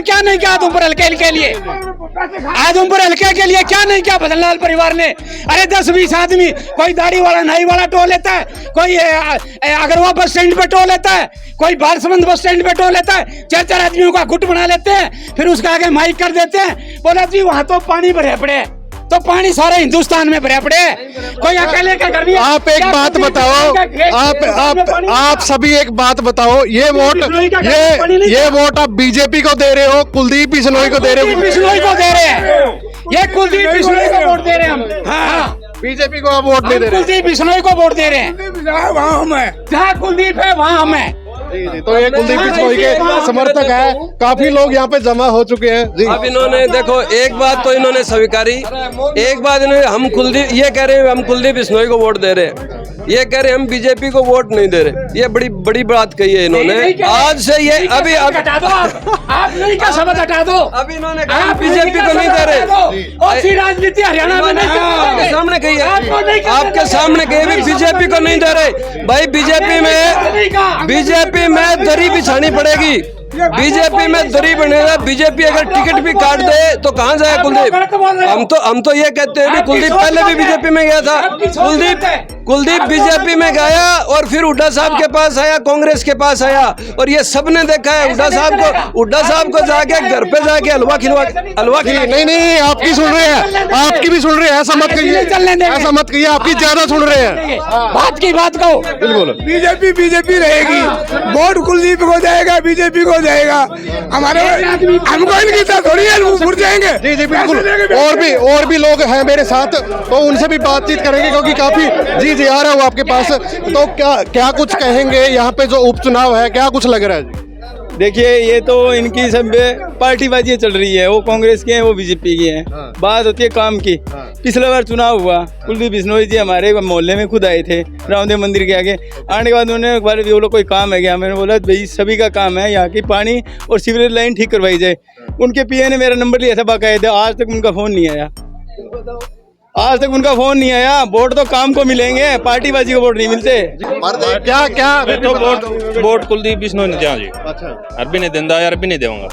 क्या नहीं किया तुम पर हल्के के लिए? आदमपुर हल्के के लिए क्या नहीं किया भजनलाल परिवार ने। अरे 10-20 आदमी, कोई दाढ़ी वाला नाई वाला टोल लेता है, कोई अगरवा बस स्टैंड पे टोल लेता है, कोई बारसमंद बस स्टैंड पे टोल लेता है। 4-4 आदमियों का गुट बना लेते हैं, फिर उसका आगे माइक कर देते हैं। बोला जी वहां तो पानी भरे पड़े, तो पानी सारे हिंदुस्तान में भरे पड़े, कोई अकेले का घर नहीं। आप एक बात बताओ, आप सभी एक बात बताओ, ये वोट आप बीजेपी को दे रहे हो, कुलदीप बिश्नोई को दे रहे हो? बिश्नोई को दे रहे हैं, ये कुलदीप बिश्नोई को वोट दे रहे हैं हम। हाँ, बीजेपी को आप वोट नहीं दे रहे? कुलदीप बिश्नोई को वोट दे रहे हैं। वहाँ हम है, जहाँ कुलदीप है वहाँ हम है। तो ये कुलदीप बिश्नोई के समर्थक है, काफी लोग यहाँ पे जमा हो चुके हैं जी। अब इन्होंने देखो, एक बात तो इन्होंने स्वीकारी, एक बात इन्होंने, हम कुलदीप, ये कह रहे हैं हम कुलदीप बिश्नोई को वोट दे रहे हैं, ये कह रहे हैं हम बीजेपी को वोट नहीं दे रहे। ये बड़ी बड़ी बात कही है इन्होंने। आज से ये अभी हटा दो, आप नहीं का शब्द हटा दो। अभी इन्होंने कहा बीजेपी को नहीं दे रहे। राजनीति हरियाणा में आपके सामने कही है, आपके सामने कही बीजेपी को नहीं दे रहे। भाई बीजेपी में दरी बिछानी पड़ेगी, बीजेपी में दरी बनेगा। बीजेपी अगर टिकट भी काट दे तो कहाँ जाए कुलदीप? हम तो ये कहते हैं, कुलदीप पहले भी बीजेपी में गया था, कुलदीप बीजेपी में गया और फिर हुड्डा साहब के पास आया, कांग्रेस के पास आया, और ये सबने देखा है हुड्डा साहब को जाके घर पे जाके हलवा खिलवा। नहीं, आपकी सुन रहे हैं, आपकी भी सुन रहे हैं, ऐसा मत कहिए, ऐसा मत कहिए, आपकी ज्यादा सुन रहे हैं। बात की बात कहो, बिल्कुल बीजेपी रहेगी, वोट कुलदीप को जाएगा, बीजेपी को जाएगा। हमारे हमको इनकी थोड़ी है, मुड़ जाएंगे। जी बिल्कुल। और भी लोग हैं मेरे साथ, तो उनसे भी बातचीत करेंगे, क्योंकि काफी जी आ रहा हूँ आपके पास। तो क्या कुछ कहेंगे यहाँ पे जो उपचुनाव है, क्या कुछ लग रहा है जी? देखिए, ये तो इनकी सब पार्टीबाजी चल रही है, वो कांग्रेस के हैं, वो बीजेपी के हैं। बात होती है काम की। पिछला बार चुनाव हुआ, कुलदीप बिश्नोई जी हमारे मोहल्ले में खुद आए थे, रामदेव मंदिर के आगे। आने के बाद उन्होंने एक बार बोला कोई काम है क्या? मैंने बोला भाई सभी का काम है, यहाँ की पानी और सीवरेज लाइन ठीक करवाई जाए। उनके पीए ने मेरा नंबर लिया था बाकायदा, आज तक उनका फ़ोन नहीं आया, आज तक उनका फोन नहीं आया। वोट तो काम को मिलेंगे, पार्टीबाजी को वोट नहीं मिलते। क्या तो वोट कुलदीप बिश्नोई ने दिया जी। अच्छा, अरबी नहीं देंदा यार, अरबी नहीं देऊंगा।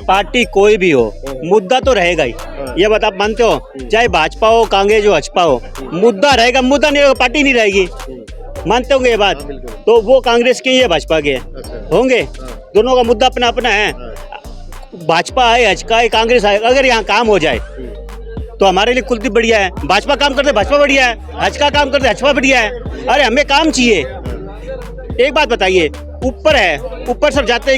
पार्टी कोई भी हो, मुद्दा तो रहेगा ही। ये बात आप मानते हो? चाहे भाजपा हो, कांग्रेस हो, हजपा हो, मुद्दा रहेगा। मुद्दा नहीं होगा, पार्टी नहीं रहेगी। मानते होंगे ये बात? तो वो कांग्रेस के, ये भाजपा के होंगे, दोनों का मुद्दा अपना अपना है। भाजपा आए, हजका आए, कांग्रेस आए, अगर यहाँ काम हो जाए तो हमारे लिए कुलदीप बढ़िया है। भाजपा काम करते भाजपा बढ़िया है, हजका काम करते हजपा बढ़िया है। अरे हमें काम चाहिए। एक बात बताइए, ऊपर है, ऊपर सब जाते हैं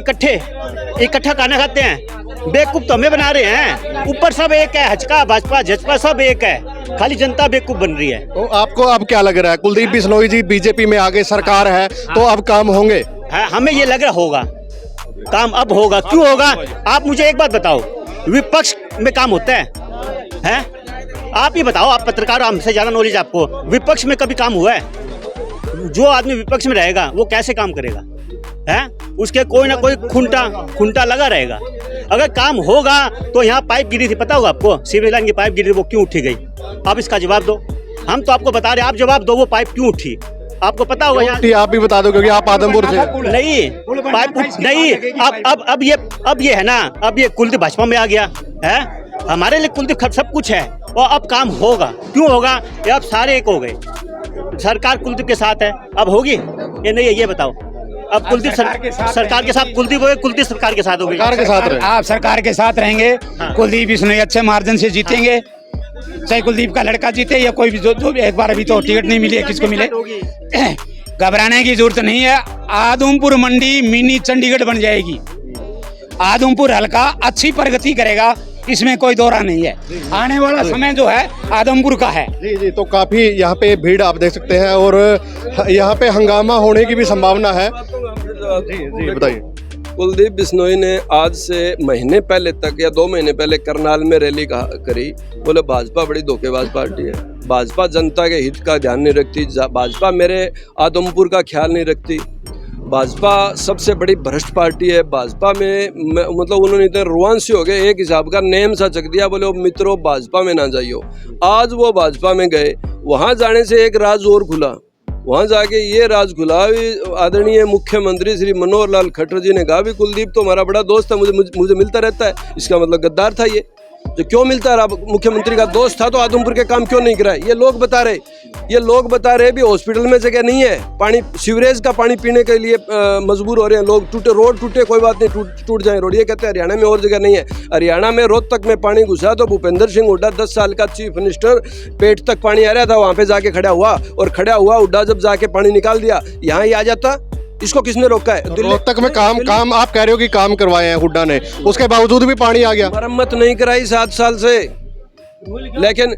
इकट्ठा खाना खाते हैं। बेवकूफ तो हमें बना रहे हैं। ऊपर सब एक है, हजका भाजपा जजपा सब एक है, खाली जनता बेवकूफ बन रही है। तो आपको अब क्या लग रहा है? कुलदीप बिश्नोई जी बीजेपी में आगे, सरकार है, तो अब काम होंगे? हमें ये लग रहा होगा काम, अब होगा। क्यों होगा? आप मुझे एक बात बताओ, विपक्ष में काम होता है? आप ही बताओ, आप पत्रकार, हमसे ज्यादा नॉलेज आपको। विपक्ष में कभी काम हुआ है? जो आदमी विपक्ष में रहेगा वो कैसे काम करेगा? है उसके कोई ना कोई खुंटा लगा रहेगा। अगर काम होगा तो यहाँ पाइप गिरी थी, पता होगा आपको, सीवरेज लाइन की पाइप गिरी थी, वो क्यों उठी गई? आप इसका जवाब दो। हम तो आपको बता रहे हैं, आप जवाब दो, वो पाइप क्यों उठी? आपको पता होगा यहाँ। आप भी बता दो, क्योंकि आप आदमपुर से। नहीं, पाइप नहीं। अब ये है ना, अब ये कुलदीप भाजपा में आ गया है। हमारे लिए कुलदीप सब कुछ है, और अब काम होगा। क्यों होगा? ये अब सारे एक हो गए, सरकार कुलदीप के साथ है। अब होगी ये नहीं है, ये बताओ। अब कुलदीप सरकार के साथ कुलदीप हो गए, कुलदीप सरकार के साथ हो गए। सरकार के साथ आप सरकार के साथ रहेंगे। कुलदीप बिश्नोई अच्छे मार्जिन से जीतेंगे, चाहे कुलदीप का लड़का जीते या कोई भी। जो एक बार अभी तो टिकट नहीं मिली है, किसको मिले, घबराने की जरूरत नहीं है। आदमपुर मंडी मिनी चंडीगढ़ बन जाएगी। आदमपुर हल्का अच्छी प्रगति करेगा, इसमें कोई दौरा नहीं है। आने वाला समय जो है आदमपुर का है। जी तो काफी यहाँ पे भीड़ आप देख सकते हैं, और यहाँ पे हंगामा होने की भी संभावना है। जी बताइए। कुलदीप बिश्नोई ने आज से महीने पहले तक या 2 महीने पहले करनाल में रैली करी, बोले भाजपा बड़ी धोखेबाज पार्टी है, भाजपा जनता के हित का ध्यान नहीं रखती, भाजपा मेरे आदमपुर का ख्याल नहीं रखती, भाजपा सबसे बड़ी भ्रष्ट पार्टी है। भाजपा में मतलब उन्होंने इतने रुआंसी हो गए, एक हिसाब का नेम सा चक दिया, बोले मित्रों भाजपा में ना जाइयो। आज वो भाजपा में गए, वहाँ जाने से एक राज और खुला वहाँ जाके ये राज खुला। आदरणीय मुख्यमंत्री श्री मनोहर लाल खट्टर जी ने कहा भी कुलदीप तो हमारा बड़ा दोस्त है, मुझे मिलता रहता है। इसका मतलब गद्दार था ये, जो क्यों मिलता रहा? मुख्यमंत्री का दोस्त था तो आदमपुर के काम क्यों नहीं कराए? ये लोग बता रहे भी हॉस्पिटल में जगह नहीं है, पानी सीवरेज का पानी पीने के लिए मजबूर हो रहे हैं लोग। रोड टूटे कोई बात नहीं, टूट जाए रोड। ये कहते हैं हरियाणा में और जगह नहीं है। हरियाणा में रोहतक में पानी घुसा तो भूपेंद्र सिंह हुड्डा 10 साल का चीफ मिनिस्टर, पेट तक पानी आ रहा था, वहां पे जाके खड़ा हुआ हुड्डा जब जाके पानी निकाल दिया, यहाँ ही आ जाता। इसको किसने रोका है? रोहतक में काम आप कह रहे हो कि काम करवाए हैं हुड्डा ने, उसके बावजूद भी पानी आ गया। मरम्मत नहीं कराई 7 साल से। लेकिन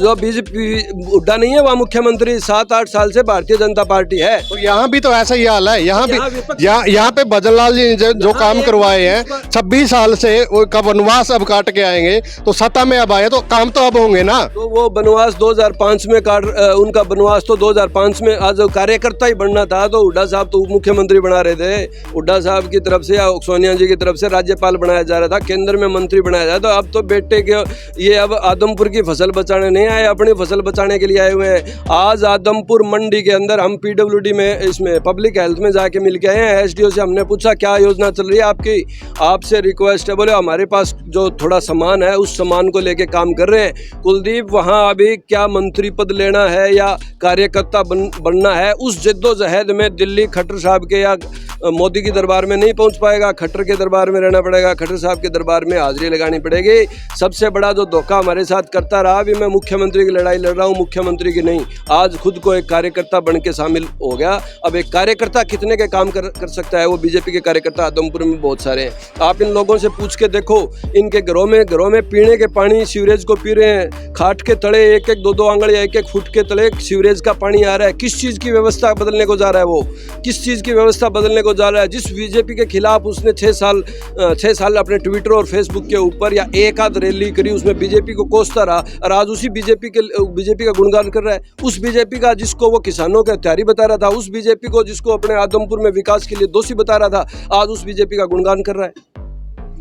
जो बीजेपी हुड्डा नहीं है वहाँ मुख्यमंत्री 7-8 साल से भारतीय जनता पार्टी है। तो यहाँ भी तो ऐसा ही हाल है। यहाँ पे भजनलाल जी जो काम करवाए हैं 26 साल से, का वनवास अब काट के आएंगे तो सत्ता में अब आए तो काम तो अब होंगे ना। तो वो वनवास 2005 में उनका वनवास तो 2005 में, आज कार्यकर्ता ही बनना था तो हुड्डा साहब तो उप मुख्यमंत्री बना रहे थे। हुड्डा साहब की तरफ से या सोनिया जी की तरफ से राज्यपाल बनाया जा रहा था, केंद्र में मंत्री बनाया जा रहा था। अब तो बेटे के ये अब आदमपुर की फसल बचाने नहीं आए, अपनी फसल बचाने के लिए आए हुए हैं। आज आदमपुर मंडी के अंदर हम पीडब्ल्यूडी में, इसमें पब्लिक हेल्थ में जाके मिल के आए हैं। एसडीओ से हमने पूछा क्या योजना चल रही है आपकी, आपसे रिक्वेस्ट है। बोले हमारे पास जो थोड़ा सामान है उस सामान को लेके काम कर रहे हैं। कुलदीप वहाँ अभी क्या मंत्री पद लेना है या कार्यकर्ता बनना है, उस जद्दोजहद में दिल्ली खट्टर साहब के या मोदी की दरबार में नहीं पहुंच पाएगा। खट्टर के दरबार में रहना पड़ेगा, खट्टर साहब के दरबार में हाजिरी लगानी पड़ेगी। सबसे बड़ा जो धोखा हमारे साथ करता रहा, भी मैं मुख्यमंत्री की लड़ाई लड़ रहा हूँ, मुख्यमंत्री की नहीं, आज खुद को एक कार्यकर्ता बन के शामिल हो गया। अब एक कार्यकर्ता कितने के काम कर सकता है? वो बीजेपी के कार्यकर्ता आदमपुर में बहुत सारे हैं। आप इन लोगों से पूछ के देखो, इनके घरों में पीने के पानी सीवरेज को पी रहे हैं। खाट के तले 1-1, 2-2 आंगल या 1-1 फुट के तले सीवरेज का पानी आ रहा है। किस चीज़ की व्यवस्था बदलने को जा रहा है? वो किस चीज़ की व्यवस्था बदलने को जा रहा है? जिस बीजेपी के खिलाफ उसने 6 साल अपने ट्विटर और फेसबुक के ऊपर या एक आध रैली करी, उसमें बीजेपी को कोसता रहा, और आज उसी बीजेपी का गुणगान कर रहा है। उस बीजेपी का जिसको वो किसानों के हत्यारी बता रहा था, उस बीजेपी को जिसको अपने आदमपुर में विकास के लिए दोषी बता रहा था, आज उस बीजेपी का गुणगान कर रहा है।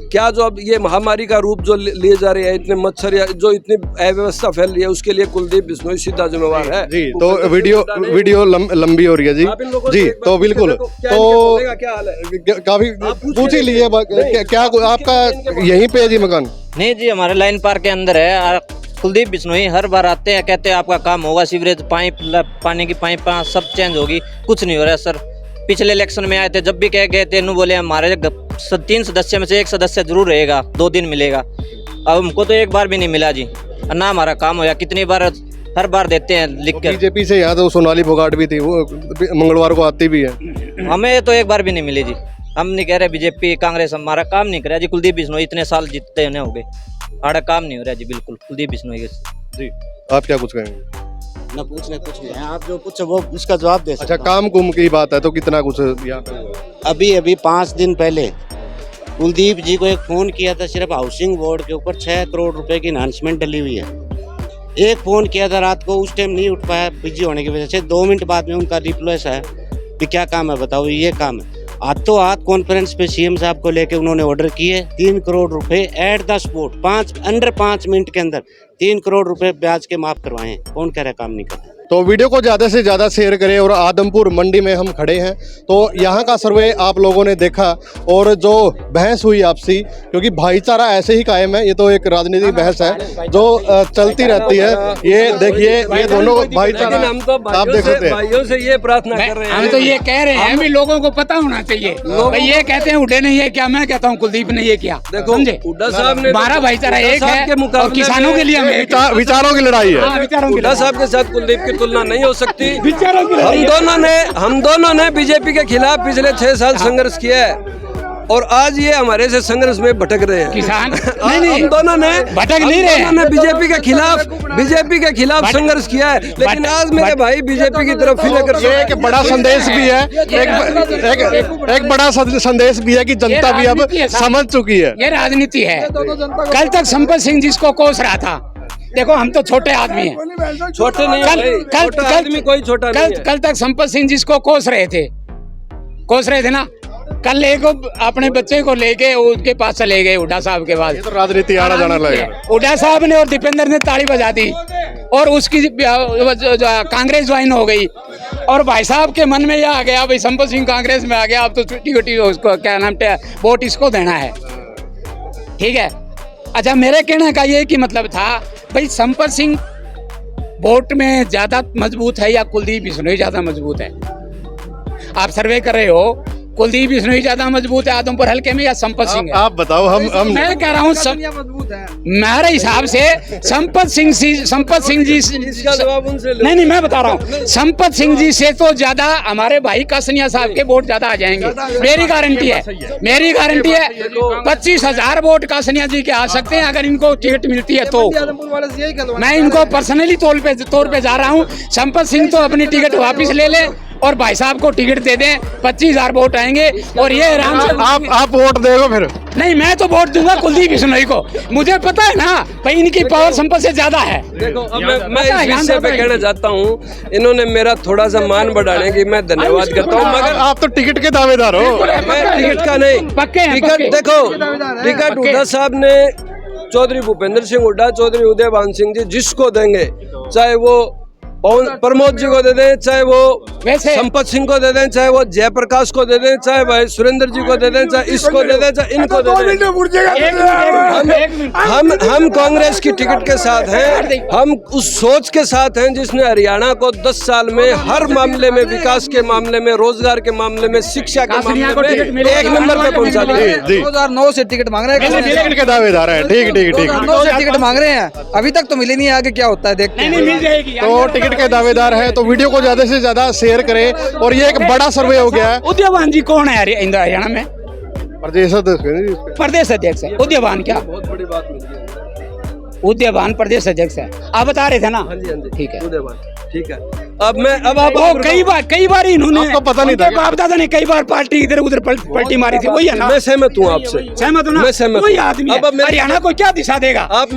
क्या जो अब ये महामारी का रूप जो लिए जा रहे हैं, इतने मच्छर या जो इतनी अव्यवस्था फैल रही है, उसके लिए कुलदीप बिश्नोई सीधा जिम्मेवार है जी। तो वीडियो लंबी हो रही है जी। तो बिल्कुल, तो क्या हाल है? काफी पूछ ही लिए, क्या आपका यहीं पे है जी मकान? नहीं जी, हमारे लाइन पार्क के अंदर है। कुलदीप बिश्नोई हर बार आते हैं, कहते हैं आपका काम होगा, सीवरेज पाइप, पानी की पाइप सब चेंज होगी, कुछ नहीं हो रहा है सर। पिछले इलेक्शन में आए थे, जब भी कह गए थे, बोले हमारे 3 सदस्य में से 1 सदस्य जरूर रहेगा, 2 दिन मिलेगा। अब हमको तो एक बार भी नहीं मिला जी, ना हमारा काम होया। कितनी बार, हर बार देते हैं लिख कर। बीजेपी से यहाँ तो सोनाली फोगाट भी थी, वो मंगलवार को आती भी है। हमें तो एक बार भी नहीं मिली जी। हम नहीं कह रहे बीजेपी कांग्रेस हमारा काम नहीं कर रहा जी। कुलदीप बिश्नोई इतने साल जीतते हो गए, हमारा काम नहीं हो रहा जी बिल्कुल कुलदीप बिश्नोई जी। आप क्या कुछ कहेंगे? ना पूछने कुछ नहीं, आप जो पूछे वो उसका जवाब दे सकते। अच्छा, काम कुम की बात है तो कितना कुछ यहाँ पे हुआ? अभी 5 दिन पहले कुलदीप जी को एक फोन किया था, सिर्फ हाउसिंग बोर्ड के ऊपर 6 करोड़ रुपए की अनाउंसमेंट डली हुई है। एक फोन किया था रात को, उस टाइम नहीं उठ पाया बिजी होने की वजह से। 2 मिनट बाद में उनका रिप्लाई है कि क्या काम है बताओ, ये काम है। हाथों हाथ कॉन्फ्रेंस पे सीएम साहब को लेके उन्होंने ऑर्डर किए 3 करोड़ रुपए at the spot, under 5 minute के अंदर 3 करोड़ रुपए ब्याज के माफ करवाए। कौन कह रहा है काम नहीं कर रहा? तो वीडियो को ज़्यादा से ज़्यादा शेयर करें। और आदमपुर मंडी में हम खड़े हैं, तो यहाँ का सर्वे आप लोगों ने देखा, और जो बहस हुई आपसी, क्योंकि भाईचारा ऐसे ही कायम है, ये तो एक राजनीतिक बहस है जो चलती रहती है। ये देखिए, ये दोनों भाईचारा, हम तो आप देख सकते हैं, भाइयों से ये प्रार्थना कर रहे हैं। हम तो ये कह रहे हैं भी लोगों को पता होना चाहिए। भाई ये कहते हैं हुड्डे ने ये क्या, मैं कहता हूँ कुलदीप ने ये किया। देखो, हुड्डा साहब ने, हमारा भाईचारा एक है और किसानों के लिए विचारों की लड़ाई है। हुड्डा साहब के साथ कुलदीप की तुलना नहीं हो सकती। हम दोनों ने बीजेपी के खिलाफ पिछले 6 साल संघर्ष किया है, और आज ये हमारे से संघर्ष में भटक रहे हैं किसान। हम दोनों ने भटक नहीं रहे, हमने बीजेपी के खिलाफ संघर्ष किया है, लेकिन आज मेरे भाई बीजेपी की तरफ फिर एक बड़ा संदेश भी है, एक बड़ा संदेश भी है कि जनता भी अब समझ चुकी है। ये राजनीति है। कल तक संपत सिंह जिसको कोस रहा था, देखो हम तो छोटे आदमी हैं, छोटे नहीं, कोई छोटा नहीं है। कल तक संपत सिंह जिसको कोस रहे थे ना, कल एक अपने बच्चे को लेके उसके पास चले गए हुड्डा साहब के पास। तो राजनीति आना जाना लगेगा। हुड्डा साहब ने और दीपेंद्र ने ताली बजा दी और उसकी कांग्रेस ज्वाइन हो गई। और भाई साहब के मन में यह आ गया भाई संपत सिंह कांग्रेस में आ गया, अब तो छुट्टी गुट्टी उसको क्या नाम वोट इसको देना है, ठीक है। अच्छा, मेरे कहने का ये कि मतलब था भाई संपत सिंह वोट में ज्यादा मजबूत है या कुलदीप बिश्नोई ज्यादा मजबूत है? आप सर्वे कर रहे हो, कुलदीप बिश्नोई ज्यादा मजबूत है आदमपुर हल्के में या संपत सिंह है? आप बताओ। हम मैं कह रहा हूँ मेरे हिसाब से संपत सिंह जी नहीं मैं बता रहा हूँ, संपत सिंह जी से तो ज्यादा हमारे भाई कासनिया साहब के वोट ज्यादा आ जाएंगे। मेरी गारंटी है 25,000 वोट कासनिया जी के आ सकते हैं अगर इनको टिकट मिलती है तो। मैं इनको पर्सनली तौर पे जा रहा हूँ, संपत सिंह तो अपनी टिकट वापिस ले ले और भाई साहब को टिकट दे दें, 25,000 वोट आएंगे और ये आराम से। आप वोट देगा फिर? नहीं, मैं तो वोट दूंगा कुलदीप बिश्नोई को। मुझे पता है ना भाई इनकी पावर संपत से ज्यादा है। देखो, अब मैं इस विषय पे कहना चाहता हूँ, इन्होंने मेरा थोड़ा सा मान बढ़ाने की मैं धन्यवाद करता हूँ, मगर आप तो टिकट के दावेदार हो। मैं टिकट का नहीं, टिकट देखो, टिकट हुड्डा साहब ने चौधरी भूपेंद्र सिंह हुड्डा, चौधरी उदयभान सिंह जी जिसको देंगे, चाहे वो प्रमोद जी को दे दें, चाहे वो संपत सिंह को दे दें, चाहे वो जयप्रकाश को दे दें, चाहे भाई सुरेंद्र जी को दे दें, चाहे इसको दे दें, चाहे इनको दे दें, हम कांग्रेस की टिकट के साथ हैं। हम उस सोच के साथ हैं जिसने हरियाणा को 10 साल में हर मामले में, विकास के मामले में, रोजगार के मामले में, शिक्षा के मामले में 1 नंबर पे पहुंचा दिया। 2009 से टिकट मांग रहे हैं, टिकट के दावेदार हैं। ठीक 2009 से टिकट मांग रहे हैं, अभी तक तो मिली नहीं, आगे क्या होता है देखते हैं। तो टिकट के दावेदार है तो वीडियो को ज्यादा से ज्यादा शेयर करें। और ये एक बड़ा सर्वे हो गया है। उदयभान जी कौन है हरियाणा में? प्रदेश अध्यक्ष है उदयभान। क्या बहुत बड़ी बात मिली है, उदयभान प्रदेश अध्यक्ष है, आप बता रहे थे ना? हाँ जी, ठीक है उदयभान, ठीक है। अब आप कई बार इन्होंने, आपको पता नहीं था? बाप दादा ने कई बार पार्टी इधर उधर पलटी मारी थी, वही है ना? मैं सहमत हूँ आपसे, सहमत हूँ ना? मैं सहमत। वही आदमी है। हरियाणा को क्या दिशा देगा? आप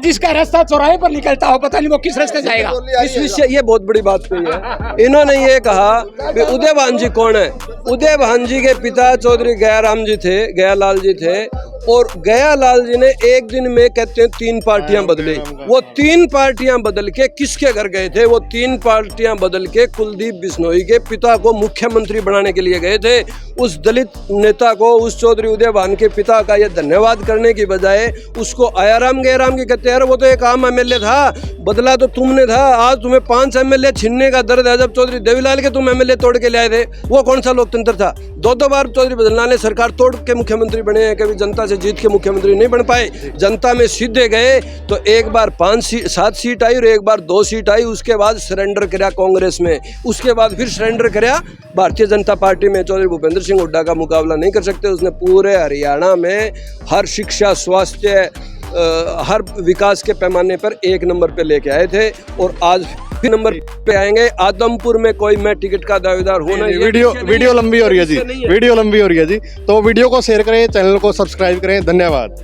जिसका रास्ता चौराहे पर निकलता हो, पता नहीं वो किस रास्ते जाएगा। इस विषय ये बहुत बड़ी बात कही है। इन्होंने ये कहा कि उदयभान जी कौन है? उदयभान जी के पिता चौधरी गयाराम जी थे, गयालाल जी थे, और गयालाल जी ने एक दिन में कहते हैं 3 पार्टियां बदली। वो 3 पार्टियां बदल के किसके घर गए थे? वो 3 पार्टियां बदल के कुलदीप बिश्नोई के पिता को मुख्यमंत्री बनाने के लिए गए थे। उस दलित नेता को, उस चौधरी उदयभान के पिता का ये धन्यवाद करने की बजाय उसको आयाराम गयाराम की कहते हैं, यार वो तो एक आम एमएलए था, बदला तो तुमने था, आज तुम्हें 5 एमएलए छीनने का दर्द है। जब चौधरी देवीलाल के तुम एमएलए तोड़ के ले आए थे, वो कौन सा लोकतंत्र था? 2 बार चौधरी बदलना ने सरकार तोड़ के मुख्यमंत्री बने हैं, कभी जनता से जीत के मुख्यमंत्री नहीं बन पाए। जनता में सीधे गए तो एक बार 7 सीट आई और एक बार 2 सीट आई। उसके बाद सरेंडर कराया कांग्रेस में, उसके बाद फिर सरेंडर कराया भारतीय जनता पार्टी में। चौधरी भूपेंद्र सिंह हुड्डा का मुकाबला नहीं कर सकते। उसने पूरे हरियाणा में हर शिक्षा, स्वास्थ्य, हर विकास के पैमाने पर 1 नंबर पे लेके आए थे और आज नंबर पे आएंगे। आदमपुर में कोई मैं टिकट का दावेदार होना। वीडियो लंबी हो रही है जी, वीडियो लंबी हो रही है जी। तो वीडियो को शेयर करें, चैनल को सब्सक्राइब करें। धन्यवाद।